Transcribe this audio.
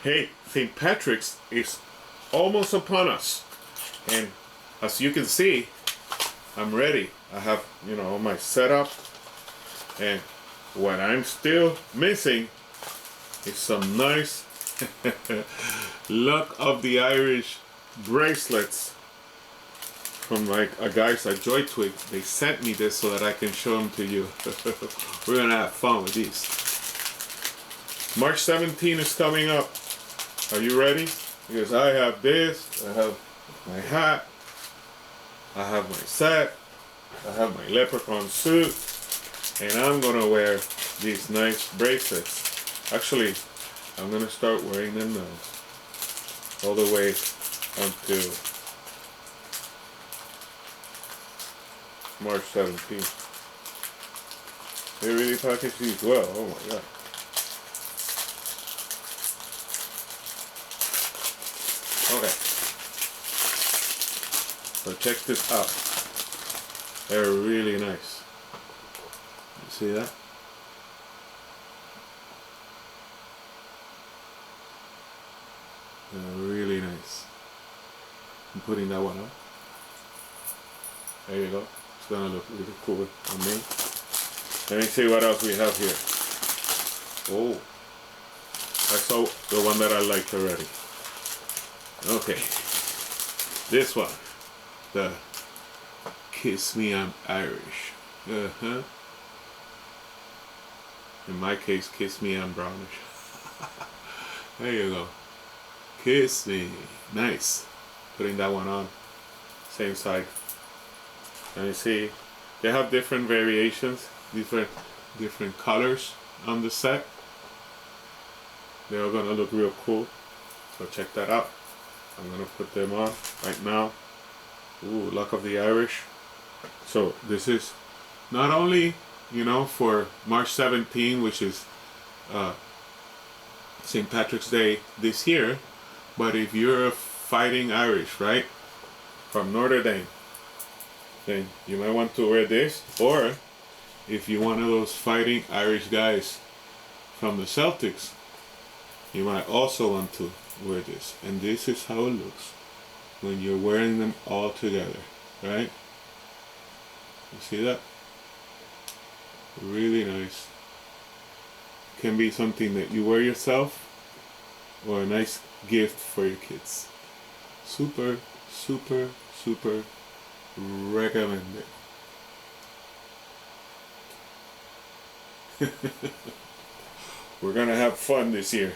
Hey, St. Patrick's is almost upon us, and as you can see, I'm ready. I have, all my setup, and what I'm still missing is some nice Luck of the Irish bracelets from like a guys at Joy Twig. They sent me this so that I can show them to you. We're gonna have fun with these. March 17 is coming up. Are you ready? Because I have this, I have my hat, I have my set, I have my leprechaun suit, and I'm gonna wear these nice bracelets. Actually, I'm gonna start wearing them now, all the way until March 17th. They really package these well, oh my god. Okay, so check this out. They're really nice. You see that? They're really nice. I'm putting that one up. There you go. It's gonna look really cool on me. Let me see what else we have here. Oh, I saw the one that I liked already. Okay, this one, the Kiss Me I'm Irish. In my case, Kiss Me I'm Brownish. There you go. Kiss me. Nice. Putting that one on. Same side. And you see, they have different variations, different colors on the set. They're gonna look real cool. So check that out. I'm gonna put them on right now. Ooh, Luck of the Irish. So this is not only, for March 17, which is St. Patrick's Day this year, but if you're a fighting Irish, right, from Notre Dame, then you might want to wear this. Or if you're one of those fighting Irish guys from the Celtics, you might also want to wear this. And this is how it looks when you're wearing them all together, right? You see that? Really nice. Can be something that you wear yourself or a nice gift for your kids. Super, super, super recommended. We're gonna have fun this year.